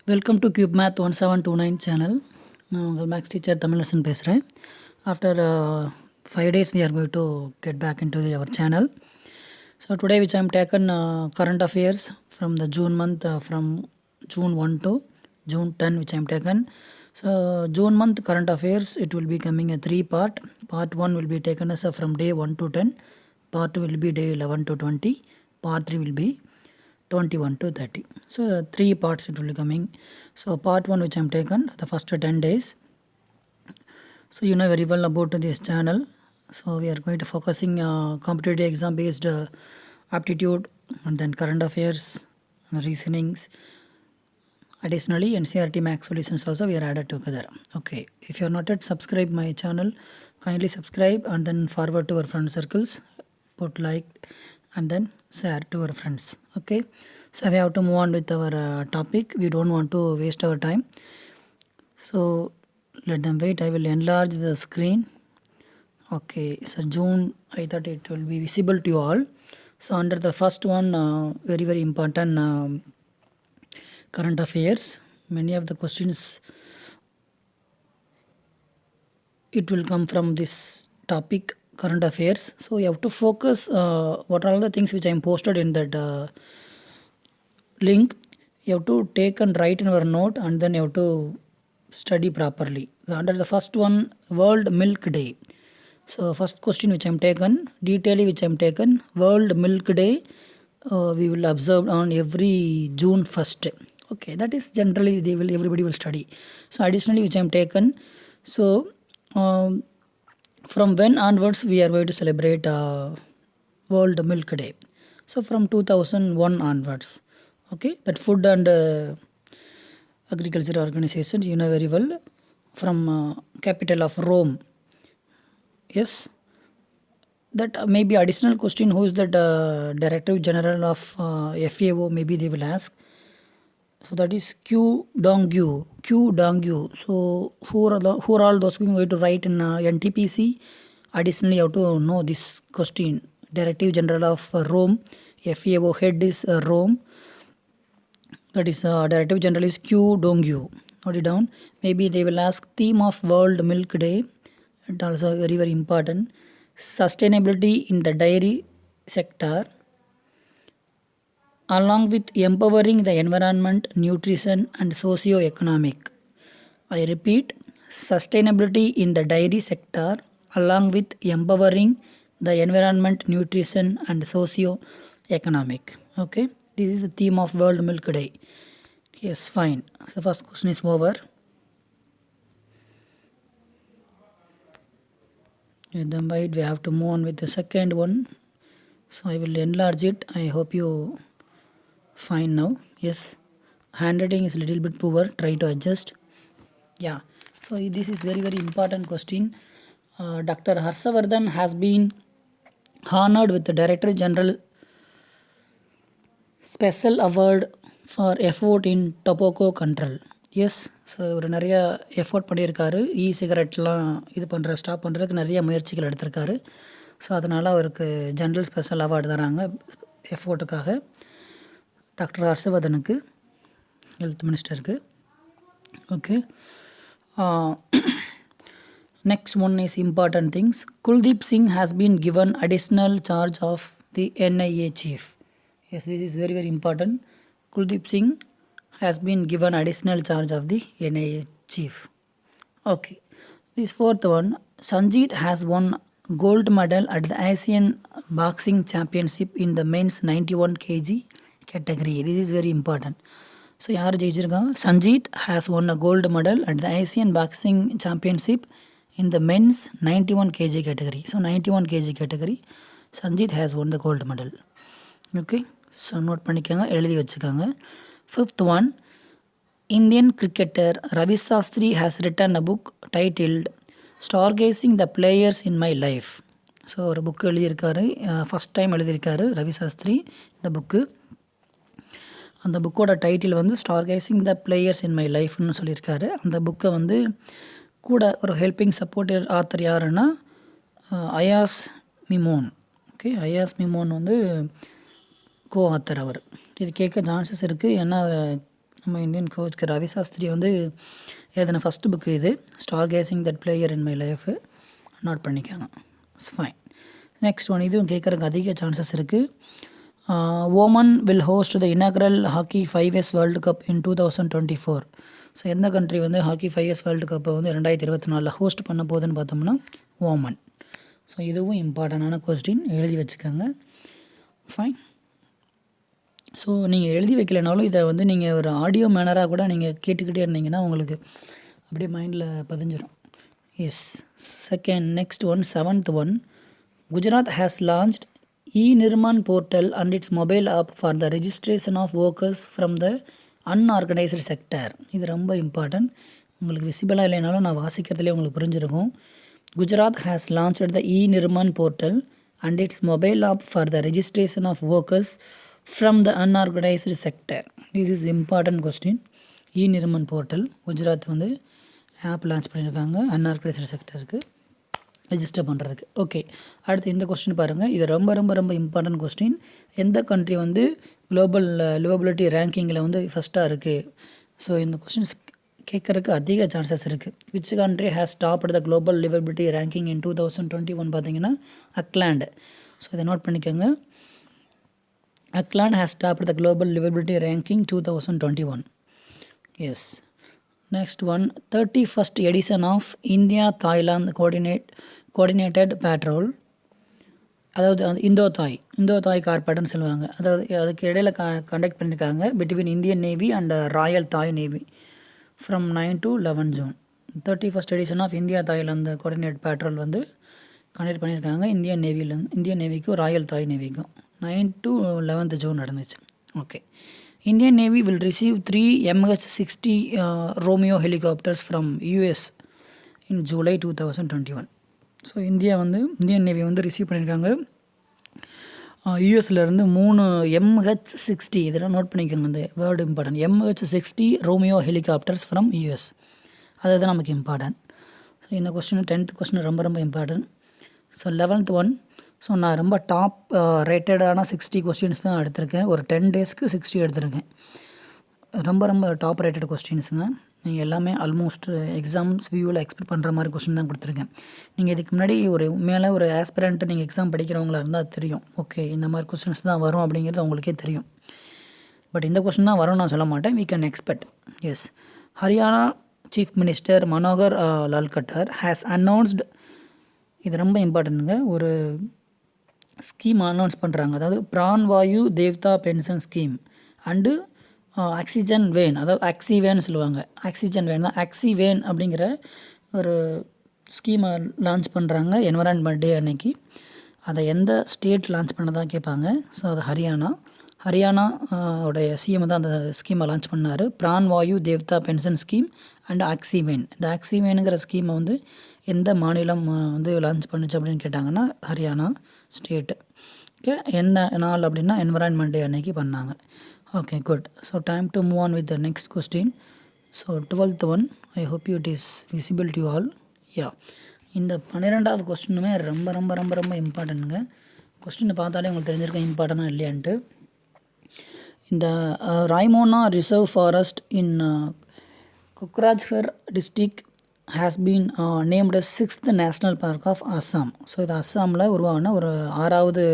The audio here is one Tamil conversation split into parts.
Welcome to cube math 1729 channel. நான் உங்கள் மேக்ஸ் டீச்சர் தமிழரசன் பேசுகிறேன். After 5 days we are going to get back into our channel. So today which I am taken current affairs from the June month, from June 1 to June 10 which I am taken. So June month current affairs, it will be coming a 3 part. Part 1 will be taken as from day 1 to 10. Part 2 will be day 11 to 20. Part 3 will be 21 to 30. So 3 parts it will be coming. So part 1 which I am taken the first 10 days. So you know very well about this channel. So we are going to focusing competitive exam based aptitude and then current affairs, reasonings. Additionally NCERT max solutions also we are added together. Okay, if you are not yet subscribe my channel, kindly subscribe and then forward to our friend circles, put like and then share to our friends. Okay, so we have to move on with our topic. We don't want to waste our time, so let them wait. I will enlarge the screen. Okay, so June, I thought it will be visible to you all. So under the first one, very important current affairs, many of the questions it will come from this topic, current affairs. So you have to focus what are all the things which I am posted in that link. You have to take and write in our note and then you have to study properly. Under the first one, World Milk Day. So first question which I am taken, detail which I am taken, World Milk Day we will observe on every June 1st. Okay, that is generally everybody will study. So additionally which I am taken, so from when onwards we are going to celebrate World Milk Day. So from 2001 onwards. Okay, that food and agriculture organization, you know very well, from capital of Rome. Yes, that may be additional question, who is that director general of FAO, maybe they will ask. So that is Q Dongyu. So who are all those going to write in NTPC? Additionally you have to know this question. Director general of Rome, FAO head is Rome, that is director general is Q Dongyu. Note it down. Maybe they will ask theme of World Milk Day. It also very important. Sustainability in the dairy sector along with empowering the environment, nutrition and socio-economic. I repeat, sustainability in the dairy sector along with empowering the environment, nutrition and socio-economic. Okay, this is the theme of World Milk Day. Yes, fine. So first question is over. And then wait, we have to move on with the second one. So I will enlarge it. I hope you find now. Yes, handwriting is a little bit poor, try to adjust. Yeah, so this is very important question. Dr. Harshavardhan has been honored with the Director General Special Award for effort in tobacco control. Yes, so ஒரு நிறைய எஃபோர்ட் பண்ணியிருக்காரு. சிகரெட்லாம் இது பண்ணுற ஸ்டாப் பண்ணுறதுக்கு நிறைய முயற்சிகள் எடுத்திருக்காரு. ஸோ அதனால் அவருக்கு ஜென்ரல் ஸ்பெஷல் அவார்டு தராங்க எஃபோர்ட்டுக்காக, டாக்டர் ஹர்ஷவர்தனுக்கு, ஹெல்த் மினிஸ்டருக்கு. Okay, next one is important things. Kuldeep Singh has been given additional charge of the NIA chief. Yes, this is very important. Kuldeep Singh has been given additional charge of the NIA chief. Okay, this fourth one, Sanjeet has won gold medal at the Asian Boxing Championship in the men's 91 kg category. This is very important. So யார் ஜெயிச்சிருக்காங்க? Sanjeet has won a gold medal at the Asian Boxing Championship in the men's 91 kg category. So 91 kg category, Sanjeet has won the gold medal. Okay, so note பண்ணிக்கோங்க, எழுதி வச்சுக்கோங்க. Fifth one, Indian cricketer Ravi Shastri has written a book titled Stargazing the Players in My Life. So ஒரு புக்கு எழுதியிருக்காரு, ஃபஸ்ட் டைம் எழுதியிருக்காரு ரவி சாஸ்திரி இந்த புக்கு. அந்த புக்கோட டைட்டில் வந்து ஸ்டார்கேசிங் த பிளேயர்ஸ் இன் மை லைஃப்னு சொல்லியிருக்காரு. அந்த புக்கை வந்து கூட ஒரு ஹெல்பிங் சப்போர்ட் ஆத்தர் யாருன்னா அயாஸ் மிமோன். ஓகே, அயாஸ் மிமோன் வந்து கோ ஆத்தர் அவர். இது கேட்க சான்சஸ் இருக்குது, ஏன்னா நம்ம இந்தியன் கோச் ரவி சாஸ்திரி வந்து எழுதின ஃபஸ்ட்டு புக்கு இது, stargazing that player in my life. Note பண்ணிக்காங்க. It's fine. நெக்ஸ்ட் ஒன், இதுவும் கேட்குறதுக்கு அதிக சான்சஸ் இருக்குது. Oman will host the inaugural hockey 5S world cup in 2024. So எந்த கண்ட்ரி வந்து ஹாக்கி 5S வேர்ல்டு கப்பை வந்து 2024 ஹோஸ்ட் பண்ண போகுதுன்னு பார்த்தோம்னா ஓமன். ஸோ இதுவும் இம்பார்ட்டண்டான கொஸ்டின், எழுதி வச்சுக்கோங்க. ஃபைன். ஸோ நீங்கள் எழுதி வைக்கலைனாலும் இதை வந்து நீங்கள் ஒரு ஆடியோ மேனராக கூட நீங்கள் கேட்டுக்கிட்டே இருந்தீங்கன்னா உங்களுக்கு அப்படியே மைண்டில் பதிஞ்சிடும். Yes. Second, next one, 7th one, Gujarat has launched e-Nirman portal and it's mobile app for the registration of workers from the unorganised sector. இது ரொம்ப இம்பார்ட்டன்ட். உங்களுக்கு விசிபிளாக இல்லைனாலும் நான் வாசிக்கிறதுலேயே உங்களுக்கு புரிஞ்சிருக்கும். Gujarat has launched the e-Nirman portal and it's mobile app for the registration of workers from the unorganised sector. This is important question. e-Nirman portal Gujarat வந்து ஆப் லான்ச் பண்ணியிருக்காங்க அன்ஆர்கனைஸ்டு செக்டருக்கு ரெஜிஸ்டர் பண்ணுறதுக்கு. ஓகே, அடுத்து இந்த கொஸ்டின் பாருங்கள். இது ரொம்ப ரொம்ப ரொம்ப இம்பார்ட்டன்ட் கொஸ்டின். எந்த கண்ட்ரி வந்து குளோபல் லிவபிலிட்டி ரேங்கிங்கில் வந்து ஃபஸ்ட்டாக இருக்குது? ஸோ இந்த கொஸ்டின்ஸ் கேட்குறதுக்கு அதிக சான்சஸ் இருக்குது. Which country has topped the global liveability ranking in 2021 பார்த்தீங்கன்னா அக்லாண்ட். ஸோ இதை நோட் பண்ணிக்கோங்க. Auckland has topped the global liveability ranking 2021. Yes. Next one, 31st edition of India Thailand coordinated patrol, அதாவது அந்த இந்தோ தாய் கார்பரேட்னு சொல்லுவாங்க. அதாவது அதுக்கு இடையில் கண்டக்ட் பண்ணியிருக்காங்க between Indian navy and royal Thai navy from 9 to 11 June. 31st edition of India Thailand coordinate patrol வந்து கண்டக்ட் பண்ணியிருக்காங்க இந்தியன் நேவிக்கும் ராயல் தாய் நேவிக்கும் 9 to 11th June நடந்துச்சு. Okay. Indian Navy will receive 3 MH-60 Romeo helicopters from US in July 2021. So Indian navy வந்து ரிசீவ் பண்ணியிருக்காங்க யூஎஸ்லேருந்து 3 MH-60. இதெல்லாம் நோட் பண்ணிக்கோங்க, இந்த word important. MH-60 Romeo helicopters from US. அதுதான் நமக்கு இம்பார்ட்டன்ட். ஸோ இந்த கொஸ்டின் 10th கொஸ்டின் ரொம்ப ரொம்ப important. So 11th one, so நான் ரொம்ப டாப் ரேட்டடான 60 கொஸ்டின்ஸ் தான் எடுத்திருக்கேன். ஒரு 10 டேஸ்க்கு 60 எடுத்திருக்கேன். ரொம்ப ரொம்ப டாப் ரேட்டட் கொஸ்டின்ஸுங்க. நீங்கள் எல்லாமே ஆல்மோஸ்ட் எக்ஸாம்ஸ் வியூவில் எக்ஸ்பெக்ட் பண்ணுற மாதிரி கொஸ்டின் தான் கொடுத்துருக்கேன். நீங்கள் இதுக்கு முன்னாடி மேலே ஒரு ஆஸ்பிரண்ட்டு நீங்கள் எக்ஸாம் படிக்கிறவங்களா இருந்தால் தெரியும். ஓகே, இந்த மாதிரி கொஸ்டின்ஸ் தான் வரும் அப்படிங்கிறது உங்களுக்கே தெரியும். பட் இந்த கொஸ்டின் தான் வரும்னு நான் சொல்ல மாட்டேன். we can expect. Yes. Haryana chief minister Manohar Lal Khattar has announced, இது ரொம்ப இம்பார்ட்டன்ட்டுங்க, ஒரு ஸ்கீம் அனௌன்ஸ் பண்ணுறாங்க. அதாவது Pranvayu Devta pension scheme and oxygen van, அதாவது ஆக்சிவேன் சொல்லுவாங்க. ஆக்சிஜன் வேன் தான் ஆக்சிவேன் அப்படிங்கிற ஒரு ஸ்கீமை லான்ச் பண்ணுறாங்க என்வரான்மெண்ட் டே அன்னைக்கு. அதை எந்த ஸ்டேட் லான்ச் பண்ணதான் கேட்பாங்க. ஸோ அது ஹரியானா உடைய சிஎம் தான் அந்த ஸ்கீமை லான்ச் பண்ணார். பிரான்வாயு தேவ்தா பென்ஷன் ஸ்கீம் அண்ட் ஆக்சிவேன். இந்த ஆக்சிவேனுங்கிற ஸ்கீமை வந்து எந்த மாநிலம் வந்து லான்ச் பண்ணுச்சு அப்படின்னு கேட்டாங்கன்னா ஹரியானா ஸ்டேட்டு. ஓகே, எந்த நாள் அப்படின்னா என்வரான்மெண்ட் டே அன்னைக்கு பண்ணாங்க. Okay, good. So time to move on with the next question. So 12th one, I hope you it is visible to all. Yeah, இந்த 12வது கொஸ்டினுமே ரொம்ப ரொம்ப ரொம்ப ரொம்ப இம்பார்ட்டன்ட்டுங்க. கொஸ்டினை பார்த்தாலே உங்களுக்கு தெரிஞ்சிருக்கேன் இம்பார்ட்டனாக இல்லையான்ட்டு. இந்த Raimona reserve forest in Kokrajhar district has been named 6th national park of Assam. So இது அஸ்ஸாமில் உருவான ஒரு 6வது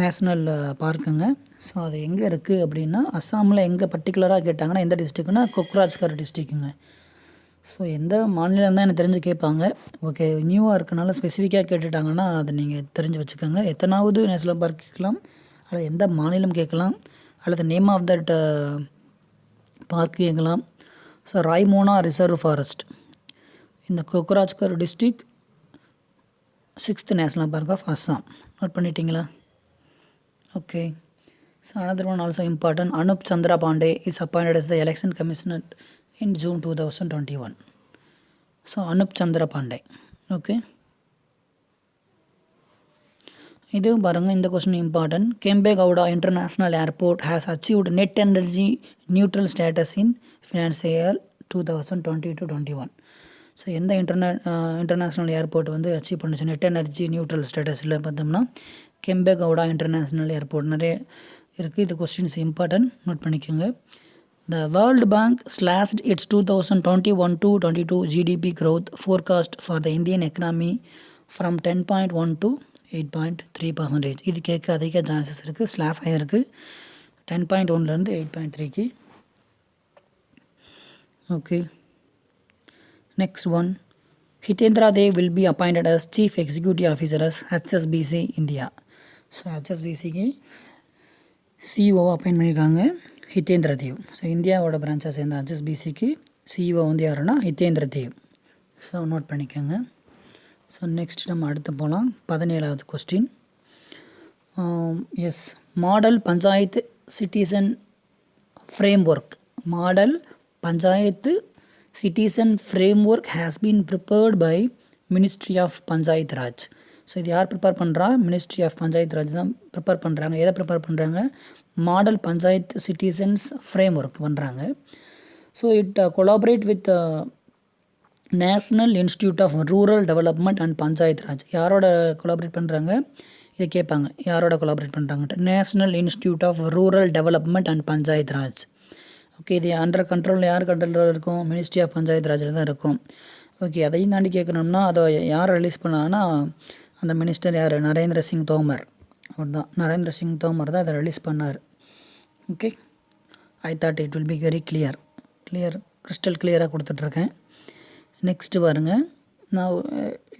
நேஷ்னல் பார்க்குங்க. ஸோ அது எங்கே இருக்குது அப்படின்னா அஸ்ஸாமில் எங்கே பர்டிகுலராக கேட்டாங்கன்னா எந்த டிஸ்ட்ரிக்ட்னா கொக்ராஜ்கர் டிஸ்ட்ரிக்ட்டுங்க. ஸோ எந்த மாநிலம் தான் எனக்கு தெரிஞ்சு கேட்பாங்க. ஓகே, நியூவாக இருக்கனால ஸ்பெசிஃபிக்காக கேட்டுட்டாங்கன்னா அதை நீங்கள் தெரிஞ்சு வச்சுக்கோங்க. எத்தனாவது நேஷ்னல் பார்க் கேட்கலாம், அல்லது எந்த மாநிலம் கேட்கலாம், அல்லது நேம் ஆஃப் தட் பார்க் கேட்கலாம். ஸோ ராய்மோனா ரிசர்வ் ஃபாரஸ்ட் இந்த Kokrajhar district 6th national park of Assam. Note பண்ணிட்டீங்களா? Okay. So another one also important, Anup Chandra Pandey is appointed as the election commissioner in June 2021. So Anup Chandra Pandey. Okay, இதுவும் பாருங்கள், இந்த question important. Kempegowda international airport has achieved net energy neutral status in financial year 2020-21. So எந்த இன்டர்நேஷ்னல் ஏர்போர்ட் வந்து அச்சீவ் பண்ணுச்சு நெட் எனர்ஜி நியூட்ரல் ஸ்டேட்டஸில் பார்த்தோம்னா கெம்பேகவுடா இன்டர்நேஷ்னல் ஏர்போர்ட். நிறைய இருக்குது. இது கொஸ்டின்ஸ் இம்பார்ட்டன்ட், நோட் பண்ணிக்கோங்க. The World Bank slashed its 2021-22 GDP growth forecast for the Indian economy from 10.1 to 8.3%. இது கேட்க அதிக சான்சஸ் இருக்குது. ஸ்லாஷ் ஆகிருக்கு 10.1லேருந்து 8.3க்கு. Okay, next one. Hitendra Dev will be appointed as Chief Executive Officer as HSBC India. So HSBCக்கு சிஇஓ அப்பாயின்ட் பண்ணியிருக்காங்க ஹிதேந்திர தேவ். ஸோ இந்தியாவோட பிரான்ச்சை சேர்ந்த HSBCக்கு சிஇஓ வந்து யாருன்னா ஹிதேந்திர தேவ். ஸோ நோட் பண்ணிக்கோங்க. ஸோ நெக்ஸ்ட் நம்ம அடுத்து போகலாம். 17வது question. Yes, model panchayat citizen framework. Model panchayat citizen framework has been prepared by ministry of Panchayat Raj. So இது யார் ப்ரிப்பேர் பண்ணுறா? மினிஸ்ட்ரி ஆஃப் பஞ்சாயத் ராஜ் தான் ப்ரிப்பேர் பண்ணுறாங்க. எதை ப்ரிப்பேர் பண்ணுறாங்க? மாடல் பஞ்சாயத் சிட்டிசன்ஸ் ஃப்ரேம்ஒர்க் பண்ணுறாங்க. So it collaborate with national institute of rural development and Panchayat Raj. யாரோட கொலாபரேட் பண்ணுறாங்க? இதை கேட்பாங்க, யாரோட கொலாபரேட் பண்ணுறாங்கன்ட்டு. National institute of rural development and Panchayat Raj. Okay, இது அண்டர் கண்ட்ரோலில் யார் கண்ட்ரோலில் இருக்கும்? மினிஸ்ட்ரி ஆஃப் பஞ்சாயத் ராஜில் தான் இருக்கும். ஓகே, அதையும் தாண்டி கேட்கணும்னா அதை யார் ரிலீஸ் பண்ணாங்கன்னா அந்த மினிஸ்டர் யார்? நரேந்திர சிங் தோமர். அவர் தான், நரேந்திர சிங் தோமர் தான் அதை ரிலீஸ் பண்ணார். Okay, I thought it will be very clear crystal கிளியராக கொடுத்துட்ருக்கேன். நெக்ஸ்ட்டு பாருங்க. Now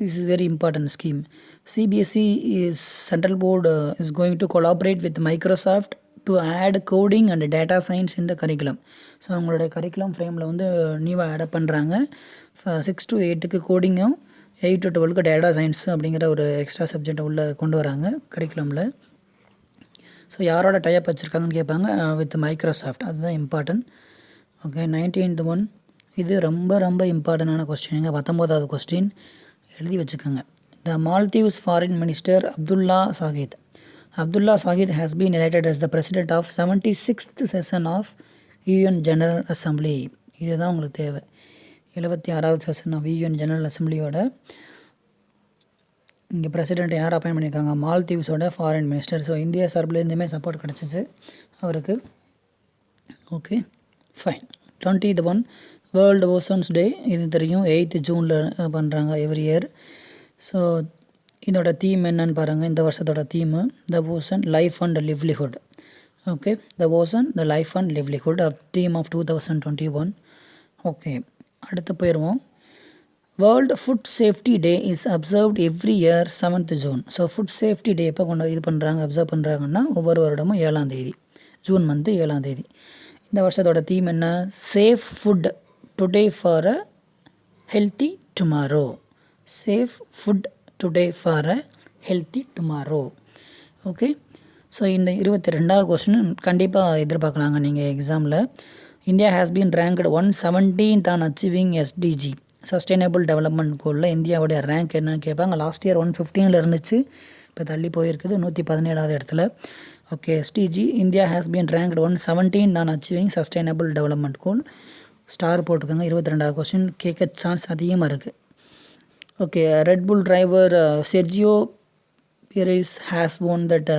this is very important scheme. CBSE is central board is going to collaborate with Microsoft to add coding and data science in the curriculum. So அவங்களோட கரிக்குலம் ஃப்ரேமில் வந்து நியூவாக ஆட் பண்ணுறாங்க. 6 to 8க்கு கோடிங்கும் 8 to 12க்கு டேட்டா சயின்ஸ் அப்படிங்கிற ஒரு எக்ஸ்ட்ரா சப்ஜெக்டை உள்ளே கொண்டு வராங்க கரிக்குலமில். ஸோ யாரோட டைப் வச்சுருக்காங்கன்னு கேட்பாங்க. With Microsoft. அதுதான் இம்பார்ட்டன்ட். Okay, 19th one. இது ரொம்ப ரொம்ப இம்பார்ட்டண்டான கொஸ்டினுங்க. 19வது கொஸ்டின் எழுதி வச்சுக்கோங்க. The Maldives foreign minister Abdullah Shahid. Abdullah Shahid has been elected as the president of 76th session of UN General Assembly. இதுதான் உங்களுக்கு தேவை. 76வது செஷன் ஆஃப் UN General Assemblyயோட இங்கே பிரசிடெண்ட் யார் அப்பாயின் பண்ணியிருக்காங்க? மால்தீவ்ஸோட ஃபாரின் மினிஸ்டர். ஸோ இந்தியா சார்பிலேருந்துமே சப்போர்ட் கிடச்சிச்சு அவருக்கு. Okay, fine. 20th one. World ozones day. இது தெரியும், 8th ஜூனில் பண்ணுறாங்க எவ்ரி இயர். ஸோ இதோட தீம் என்னன்னு பாருங்கள். இந்த வருஷத்தோட theme the ocean life and livelihood. Okay, the ocean the life and livelihood of theme of 2021. Okay, அடுத்து போயிடுவோம். World food safety day is observed every year 7th June. So food safety டே எப்போ கொண்டு இது பண்ணுறாங்க, அப்சர்வ் பண்ணுறாங்கன்னா ஒவ்வொரு வருடமும் 7ஆம் தேதி, ஜூன் மந்த்து 7ஆம் தேதி. இந்த வருஷத்தோட தீம் என்ன? Safe food today for a healthy tomorrow. Safe food today for a healthy tomorrow. Okay, so இந்த 22வது கொஸ்டின் கண்டிப்பாக எதிர்பார்க்கலாங்க நீங்கள் எக்ஸாமில். India has been ranked 117th on achieving SDG sustainable development கோலில் இந்தியாவுடைய ரேங்க் என்னன்னு கேட்பாங்க. லாஸ்ட் இயர் 115 இருந்துச்சு, இப்போ தள்ளி போயிருக்குது 117வது இடத்துல. Okay, SDG India has been ranked 117th on achieving sustainable development goal. Star போட்டுக்கோங்க. 22வது கொஸ்டின் கேட்க சான்ஸ் அதிகமாக இருக்குது. Okay, red bull driver Sergio Perez has won that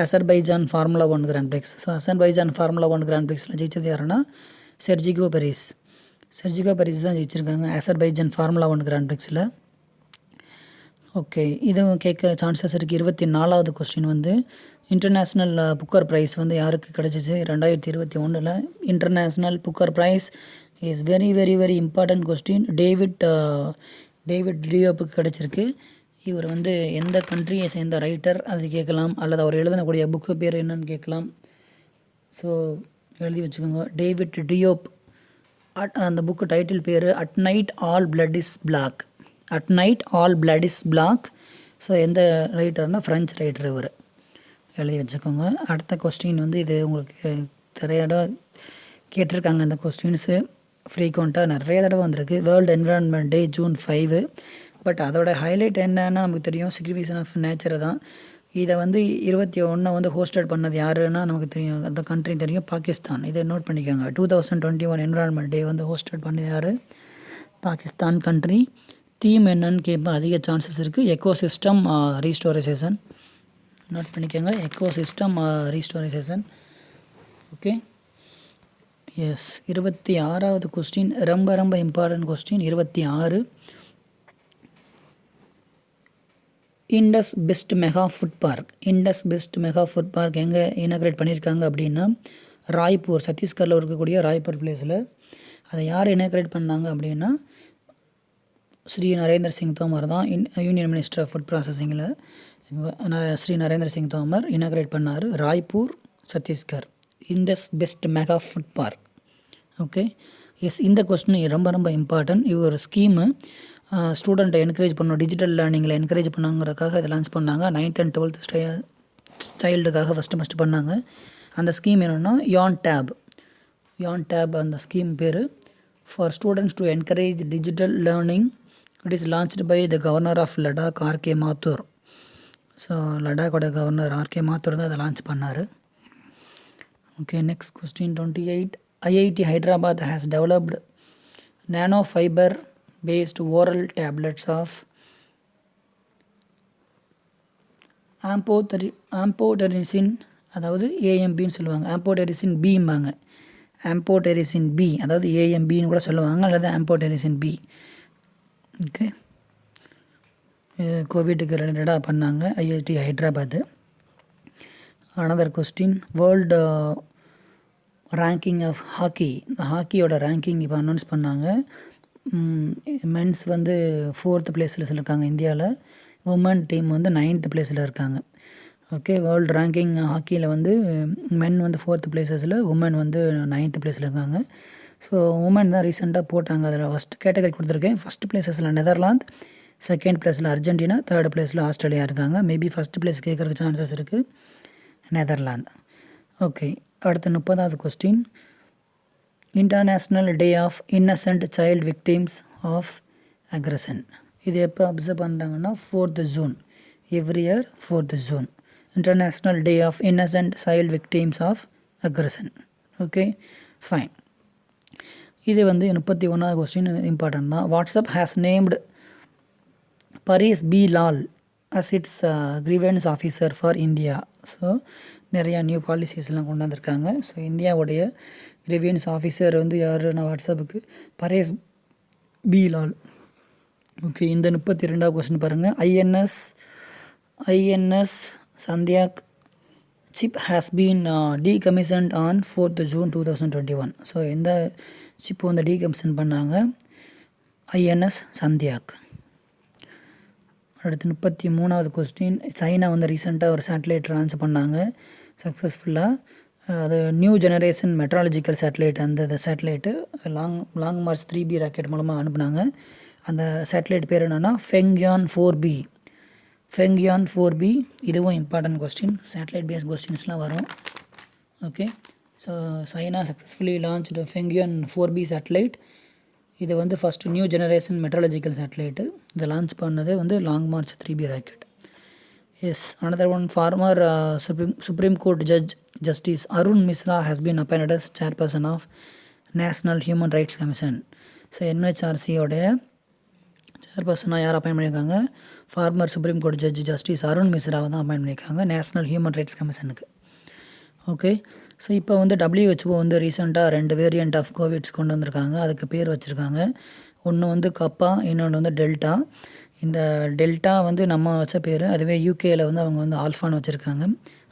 Azerbaijan formula 1 grand prix. So Azerbaijan formula 1 grand பிரிக்ஸில் ஜெயிச்சது யாருன்னா செர்ஜிகோ பெரிஸ். செர்ஜிகோ பெரிஸ் தான் ஜெயிச்சிருக்காங்க அசர்பைஜான் ஃபார்முலா 1 கிராண்ட் பிரிக்ஸில். ஓகே, இதுவும் கேட்க சான்சஸ் இருக்குது. 24வது கொஸ்டின் வந்து இன்டர்நேஷ்னல் புக்கர் ப்ரைஸ் வந்து யாருக்கு கிடச்சிச்சு 2021. International Booker prize is very very very important question. David டியோப்புக்கு கிடச்சிருக்கு. இவர் வந்து எந்த கண்ட்ரியை சேர்ந்த ரைட்டர் அது கேட்கலாம், அல்லது அவர் எழுதக்கூடிய புக்கு பேர் என்னன்னு கேட்கலாம். ஸோ எழுதி வச்சுக்கோங்க. David Diop. அந்த புக்கு டைட்டில் பேர் at night all blood is black. At night all blood is black. So எந்த ரைட்டர்னால் ஃப்ரெஞ்ச் ரைட்டர் இவர். எழுதி வச்சுக்கோங்க. அடுத்த கொஸ்டின் வந்து இது உங்களுக்கு நிறைய தடவை கேட்டிருக்காங்க. இந்த கொஸ்டின்ஸு ஃப்ரீக்வெண்ட்டாக நிறைய தடவை வந்திருக்கு. World environment day June 5. But அதோட ஹைலைட் என்னன்னா நமக்கு தெரியும், சிக்னிஃபிகேஷன் ஆஃப் நேச்சரை தான். இதை வந்து 21 வந்து ஹோஸ்டட் பண்ணது யாருன்னா நமக்கு தெரியும், அந்த கண்ட்ரி தெரியும், பாகிஸ்தான். இதை நோட் பண்ணிக்கோங்க. 2021 என்விரான்மெண்ட் டே வந்து ஹோஸ்டட் பண்ணது யார்? பாகிஸ்தான் கண்ட்ரி. தீம் என்னன்னு கேட்பேன், அதிக சான்சஸ் இருக்குது. Ecosystem restoration. நோட் பண்ணிக்கோங்க, எக்கோசிஸ்டம் ரீஸ்டோரைசேஷன். ஓகே, எஸ் 26வது கொஸ்டின் ரொம்ப ரொம்ப important question 26. Indus best mega food park. Indus best mega food park எங்கே இனாக்ரேட் பண்ணியிருக்காங்க அப்படின்னா ராய்ப்பூர், சத்தீஸ்கரில் இருக்கக்கூடிய ராய்ப்பூர் பிளேஸில். அதை யார் இனாக்ரேட் பண்ணாங்க அப்படின்னா ஸ்ரீ நரேந்திர சிங் தோமர் தான். யூனியன் மினிஸ்டர் ஆஃப் ஃபுட் ப்ராசஸிங்கில் ஸ்ரீ நரேந்திர சிங் தோமர் இனாக்ரேட் பண்ணார். Raipur, Chhattisgarh. Indus best mega food park. Okay. Yes, இந்த கொஸ்டின் ரொம்ப ரொம்ப இம்பார்ட்டன்ட். இது ஒரு ஸ்கீமு. ஸ்டூடெண்ட்டை என்கரேஜ் பண்ணணும், டிஜிட்டல் லேர்னிங்கில் என்கரேஜ் பண்ணாங்கிறதுக்காக இதை லான்ச் பண்ணாங்க. 9th and 12th சைல்டுக்காக ஃபஸ்ட்டு பண்ணாங்க. அந்த ஸ்கீம் என்னென்னா யான் டேப் அந்த ஸ்கீம் பேர். For students to encourage digital learning. It is launched by the governor of Ladakh R K Mathur. So லடாக்கோட கவர்னர் ஆர்கே மாத்தூர் தான் அதை லான்ச் பண்ணார். Okay, next question 28. IIT Hyderabad has developed nano fiber based oral tablets of amphotericin, அதாவது AMBன்னு சொல்லுவாங்க. amphotericin Bம்பாங்க. amphotericin B, அதாவது AMBன்னு கூட சொல்லுவாங்க, அல்லது amphotericin B. ஓகே, கோவிட்டுக்கு ரிலேட்டடாக பண்ணாங்க IIT Hyderabad. Another question, world ranking of hockey. இந்த ஹாக்கியோட ரேங்கிங் இப்போ அனௌன்ஸ் பண்ணாங்க. மென்ஸ் வந்து 4th பிளேஸில் இருக்காங்க இந்தியாவில். உமன் டீம் வந்து 9th பிளேஸில் இருக்காங்க. ஓகே, வேர்ல்டு ரேங்கிங் ஹாக்கியில் வந்து மென் வந்து 4th பிளேஸஸில், உமன் வந்து 9th பிளேஸில் இருக்காங்க. ஸோ உமன் தான் ரீசெண்டாக போட்டாங்க. அதில் ஃபஸ்ட் கேட்டகரி கொடுத்துருக்கேன். ஃபஸ்ட் பிளேஸஸில் நெதர்லாந்து, செகண்ட் பிளேஸில் அர்ஜென்டினா, தேர்ட் பிளேஸில் ஆஸ்திரேலியா இருக்காங்க. மேபி ஃபஸ்ட் பிளேஸ் கேட்குறதுக்கு சான்சஸ் இருக்குது, நெதர்லாந்து. ஓகே, அடுத்த 30வது question. International day of innocent child victims of aggression. இது எப்போ அப்சர்வ் பண்ணுறாங்கன்னா 4th June. Every year 4th June. International day of innocent child victims of aggression. Okay, fine. இது வந்து 31வது கொஸ்டின் இம்பார்ட்டன்ட் தான். WhatsApp has named Paresh B Lal as its grievance officer for India. So நிறையா நியூ பாலிசிஸ்லாம் கொண்டு வந்திருக்காங்க. ஸோ இந்தியாவுடைய கிரீவியன்ஸ் ஆஃபீஸர் வந்து யாருன்னா வாட்ஸ்அப்புக்கு பரேஸ் பி லால். ஓகே, இந்த 32வது கொஸ்டின் பாருங்கள். INS Sandhayak ship has been decommissioned on 4th June 2021. So எந்த சிப்பு வந்து டீகமிஷன் பண்ணாங்க? ஐஎன்எஸ் சந்தியாக். அடுத்து 33வது கொஸ்டின். சைனா வந்து ரீசெண்டாக ஒரு சேட்டலைட் லான்ச் பண்ணாங்க சக்ஸஸ்ஃபுல்லாக. அது நியூ ஜெனரேஷன் மெட்ராலஜிக்கல் சேட்டலைட். அந்த satellite long march 3B rocket மூலமாக அனுப்புனாங்க. அந்த சேட்டலைட் பேர் என்னென்னா ஃபெங்யான் 4B. இதுவும் இம்பார்ட்டன்ட் கொஸ்டின். சேட்டலைட் பேஸ்ட் கொஸ்டின்ஸ்லாம் வரும். Okay, so China successfully launched Fengyun 4B satellite. இது வந்து first new generation meteorological satellite. இதை லான்ச் பண்ணது வந்து long march 3B rocket. Yes, another one, former Supreme Court Judge Justice Arun Misra has been appointed as chairperson of National Human Rights Commission. So NHRCயோடைய சேர்பர்சனாக யார் அப்பாயின் பண்ணியிருக்காங்க? Former supreme court judge justice Arun மிஸ்ராவை தான் அப்பாயின் பண்ணியிருக்காங்க நேஷ்னல் ஹியூமன் ரைட்ஸ் கமிஷனுக்கு. ஓகே, ஸோ இப்போ வந்து WHO வந்து ரீசெண்டாக 2 வேரியண்ட் ஆஃப் கோவிட்ஸ் கொண்டு வந்திருக்காங்க. அதுக்கு பேர் வச்சுருக்காங்க. ஒன்று வந்து கப்பா, இன்னொன்று வந்து டெல்டா. இந்த டெல்டா வந்து நம்ம வச்ச பேர், அதுவே யூகேயில் வந்து அவங்க வந்து ஆல்ஃபான்னு வச்சுருக்காங்க.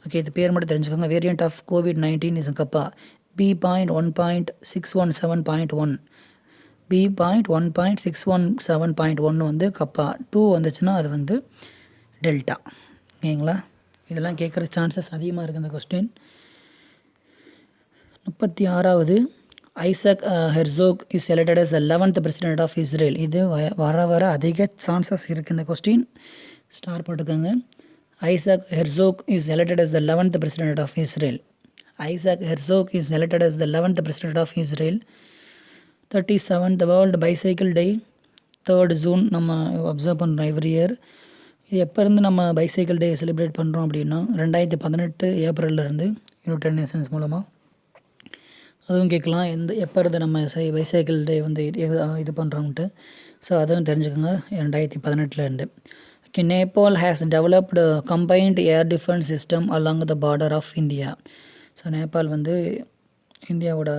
ஓகே, இது பேர் மட்டும் தெரிஞ்சுக்கோங்க. Variant of COVID-19 is kappa. B.1.617.1. B.1.617.1 வந்து கப்பா. 2 வந்துச்சுன்னா அது வந்து டெல்டா. ஓகேங்களா? இதெல்லாம் கேட்குற சான்சஸ் அதிகமாக இருக்குது இந்த கொஸ்டின். 36வது, Isaac Herzog is selected as the 11th president of Israel. இது வர அதிக சான்சஸ் இருக்குது இந்த கொஸ்டின். ஸ்டார் போட்டுக்கோங்க. Isaac Herzog is selected as the 11th president of Israel. Isaac Herzog is selected as the 11th president of Israel. 37th world bicycle day 3rd June நம்ம அப்சர்வ் பண்ணுறோம் எவ்ரி இயர். இது எப்போ இருந்து நம்ம பைசைக்கிள் டே செலிப்ரேட் பண்ணுறோம் அப்படின்னா 2018 ஏப்ரல்லேருந்து யுனைடெட் நேஷன்ஸ் மூலமாக. அதுவும் கேட்கலாம், எப்போ இருந்து நம்ம பைசைக்கிள் டே வந்து இது பண்ணுறோம்ட்டு. ஸோ அதுவும் தெரிஞ்சுக்கோங்க, 2018 okay. Nepal has developed combined air defence system along the border of India. So Nepal வந்து இந்தியாவோட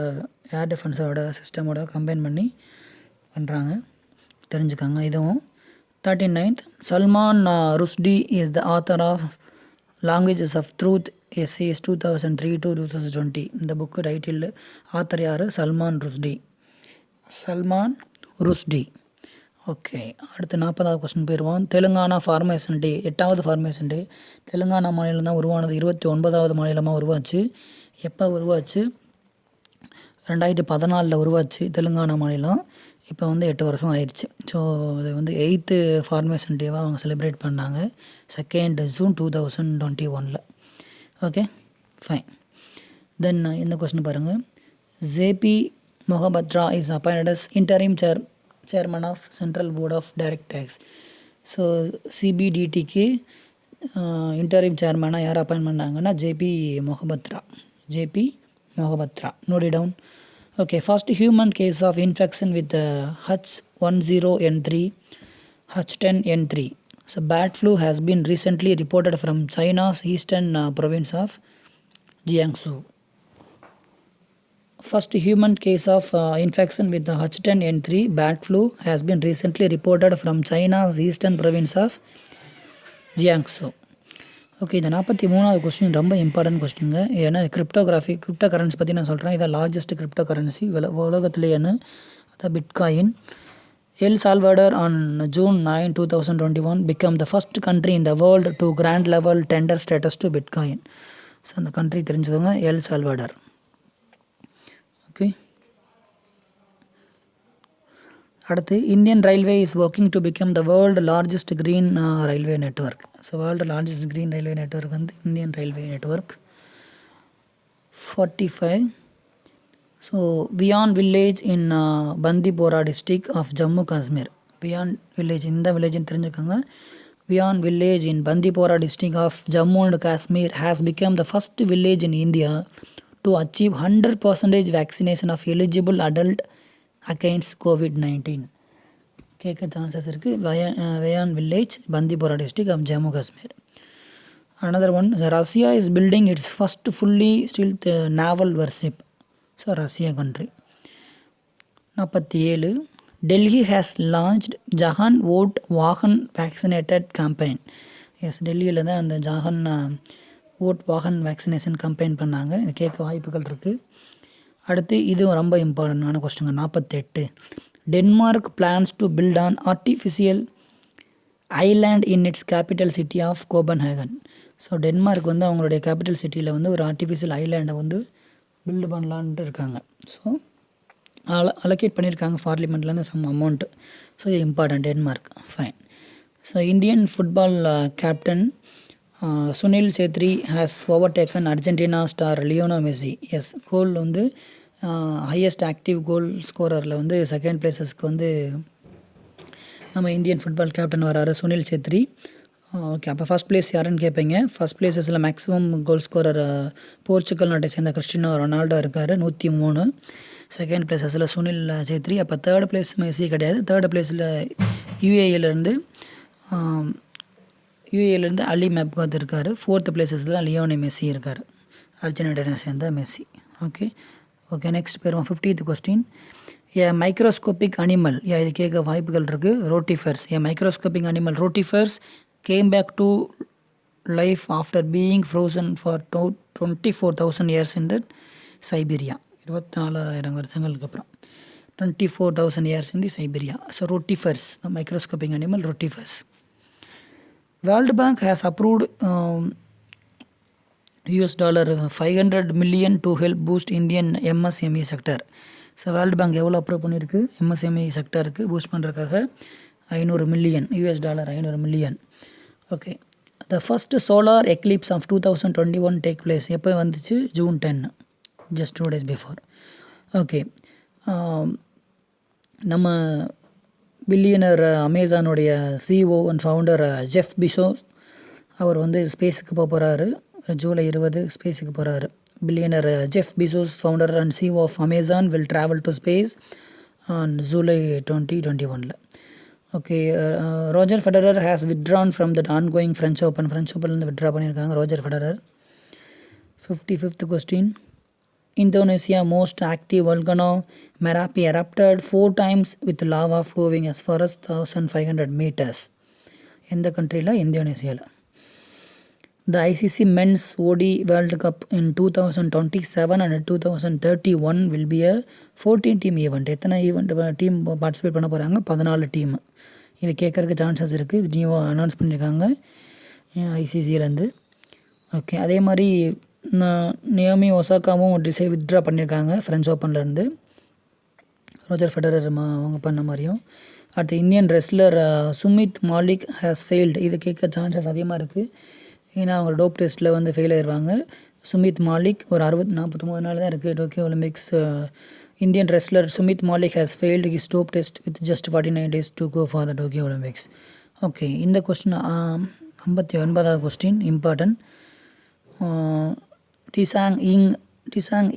ஏர் டிஃபென்ஸோட சிஸ்டமோட கம்பைன் பண்ணி பண்ணுறாங்க, தெரிஞ்சுக்காங்க. இதுவும் 39th Salman Rushdie is the author of languages of truth essays 2003 to 2020. இந்த புக்கு டைட்டில் ஆத்தர் யார்? சல்மான் ருஷ்டி. ஓகே, அடுத்து 40வது கொஸ்டின் போயிடுவோம். தெலுங்கானா ஃபார்மேஷன் டே, 8வது ஃபார்மேஷன் டே. தெலுங்கானா மாநிலம் தான் உருவானது, 29வது மாநிலமாக உருவாச்சு. எப்போ உருவாச்சு? 2014 உருவாச்சு தெலுங்கானா மாநிலம். இப்போ 8 வருஷம் ஆயிடுச்சு. ஸோ அது 8th ஃபார்மேஷன் டேவாக அவங்க செலிப்ரேட் பண்ணாங்க 2 June 2021. Okay, fine. தென் இந்த கொஸ்டின் பாருங்கள். J P Mohapatra is appointed as interim chairman of central board of direct taxes. So சிபிடிடிக்கு இன்டரிம் சேர்மனாக யார் அப்பாயின்ட் பண்ணாங்கன்னா J P Mohapatra. Note it down. Okay, first human case of infection with H10N3, H10N3. So bat flu has been recently reported from China's eastern province of Jiangsu. First human case of infection with the H10N3 bat flu has been recently reported from China's eastern province of Jiangsu. Okay, இந்த 43வது கொஸ்டின் ரொம்ப இம்பார்ட்டன்ட் கொஸ்டினுங்க. ஏன்னா கிரிப்டோ கரன்சி பற்றி நான் சொல்கிறேன். இதான் லார்ஜஸ்ட் கிரிப்டோ கரன்சி உலகத்துலேயேன்னு, அதான் bitcoin. El Salvador on June 9, 2021 became the first country in the world to grant level tender status to Bitcoin. So அந்த கண்ட்ரி தெரிஞ்சுக்கோங்க, எல் சால்வடார். ஓகே, அடுத்து Indian railway is working to become the world largest green railway network. So world largest green railway network Indian railway network. 45. So Weyan village in Bandipora district of Jammu Kashmir. Weyan village, இந்த வில்லேஜ்னு தெரிஞ்சுக்கோங்க. Weyan village in Bandipora district of Jammu and Kashmir has become the first village in India to achieve 100% vaccination of eligible adult against COVID-19. கேட்க சான்சஸ் இருக்குது. Wayan village, Bandipora district of Jammu Kashmir. Another one, Russia is building its first fully stealth naval warship. So Russia country. 47. Delhi has launched Jahan vote Wahan vaccinated campaign. Yes, டெல்லியில் தான் அந்த Jahan vote Wahan vaccination campaign பண்ணாங்க. இது கேட்க வாய்ப்புகள் இருக்குது. அடுத்து இது ரொம்ப இம்பார்ட்டண்டான question. 48. Denmark plans to build an artificial island in its capital city of Copenhagen. So Denmark அவங்களுடைய கேபிட்டல் சிட்டியில் ஒரு ஆர்டிஃபிஷியல் ஐலாண்டை பில்டு பண்ணலான்ட்டு இருக்காங்க. ஸோ அலோகேட் பண்ணியிருக்காங்க பார்லிமெண்ட்லேருந்து சம் அமௌண்ட்டு. ஸோ இது important, Denmark. Fine. So Indian football captain Sunil Chhetri has overtaken Argentina star Lionel Messi. Yes, goal highest active goal ஸ்கோரரில் செகண்ட் பிளேஸஸ்க்கு நம்ம இந்தியன் ஃபுட்பால் கேப்டன் வராரு, சுனில் சேத்ரி. ஓகே, அப்போ ஃபஸ்ட் பிளேஸ் யாருன்னு கேட்பீங்க. ஃபஸ்ட் பிளேஸஸில் மேக்ஸிமம் கோல் ஸ்கோரர் போர்ச்சுகல் நாட்டை சேர்ந்த கிறிஸ்டியானோ ரொனால்டோ இருக்கார், 103. செகண்ட் பிளேஸஸில் சுனில் சேத்ரி. அப்போ தேர்ட் பிளேஸ் மெஸ்ஸி கிடையாது. தேர்ட் பிளேஸில் யூஏஇலேருந்து அலி மெப்காத் இருக்கார். ஃபோர்த் பிளேஸஸில் லியோனோ மெஸ்ஸி இருக்கார், அர்ஜென்டினா சேர்ந்த மெஸ்ஸி. ஓகே, நெக்ஸ்ட் போயிடுவோம். 50th question. ஏ மைக்ரோஸ்கோபிக் அனிமல், இது கேட்க வாய்ப்புகள் இருக்குது. Rotifers. A microscopic animal rotifers came back to life after being frozen for 24,000 years in that Siberia. 24,000 வருஷங்களுக்கு அப்புறம் 24,000 years in the Siberia. So rotifers, microscopic animal rotifers. World Bank has approved $500 million to help boost Indian MSME sector. So world bank எவ்வளோ அப்ரூவ் பண்ணியிருக்கு எம்எஸ்எம்இ செக்டருக்கு பூஸ்ட் பண்ணுறதுக்காக $500 million. $500 million. Okay, the first solar eclipse of 2021 take place. எப்போ வந்துச்சு? June 10, just 2 days before. Okay, நம்ம பில்லியனர் அமேசானுடைய CEO and founder Jeff Bezos அவர் ஸ்பேஸுக்கு போகிறாரு. July 20 ஸ்பேஸுக்கு போகிறாரு. Billionaire Jeff Bezos, founder and CEO of Amazon, will travel to space on July 2021. Okay, Roger Federer has withdrawn from that ongoing French ஓப்பன்லேருந்து வித்ட்ரா பண்ணியிருக்காங்க Roger Federer. 55th question. Indonesia most active volcano Merapi erupted 4 times with lava flowing as far as 1500 meters. எந்த கண்ட்ரியில்? இந்தோனேசியாவில். The ICC Men's OD World Cup in 2027 and 2031 will be a 14 team event. எத்தனை டீம் பார்ட்டிசிபேட் பண்ண போகிறாங்க? 14 டீம். இது கேட்குறதுக்கு சான்சஸ் இருக்குது. நியூ அனௌன்ஸ் பண்ணியிருக்காங்க ஐசிசியிலேருந்து. ஓகே, அதே மாதிரி நியோமி ஒசாகாவும் வித்ட்ரா பண்ணியிருக்காங்க ஃப்ரெஞ்ச் ஓப்பன்லேருந்து, ரோஜர் ஃபெடரர் அவங்க பண்ண மாதிரியும். அடுத்து Indian wrestler Sumit Malik has failed. இது கேட்க சான்சஸ் அதிகமாக இருக்குது. ஏன்னா அவங்க டோப் டெஸ்ட்டில் வந்து ஃபெயில் ஆயிடுவாங்க. சுமித் மாலிக் ஒரு 43 நாள் தான் இருக்குது Tokyo Olympics. Indian wrestler Sumit Malik has failed his dope test with just 49 days to go for the Tokyo Olympics. Okay, இந்த கொஸ்டின் 59வது question important. Tisang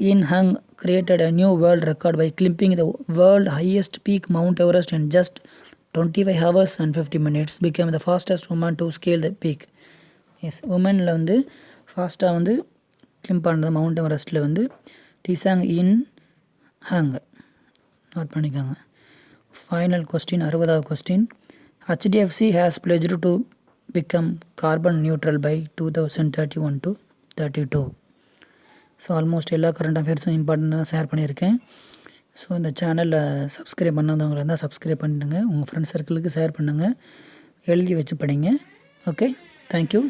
Yin Hung created a new world record by climbing the world highest peak Mount Everest in just 25 hours and 50 minutes. Became the fastest woman to scale the peak. Yes, உமனில் வந்து ஃபாஸ்ட்டாக வந்து கிளிம் பண்ணுறது மவுண்ட் எவரெஸ்ட்டில் வந்து டிசாங் இன் ஹாங். நோட் பண்ணிக்கோங்க. ஃபைனல் கொஸ்டின் 60வது question. HDFC has pledged to become carbon neutral by 2031 to 32. ஸோ ஆல்மோஸ்ட் எல்லா கரண்ட் அஃபேர்ஸும் இம்பார்ட்டண்ட்டாக ஷேர் பண்ணியிருக்கேன். ஸோ இந்த சேனலில் சப்ஸ்கிரைப் பண்ணாதவங்க இருந்தால் சப்ஸ்கிரைப் பண்ணிடுங்க. உங்கள் ஃப்ரெண்ட்ஸ் சர்க்கிளுக்கு ஷேர் பண்ணுங்கள். எழுதி வச்சு படிங்க. Okay, thank you.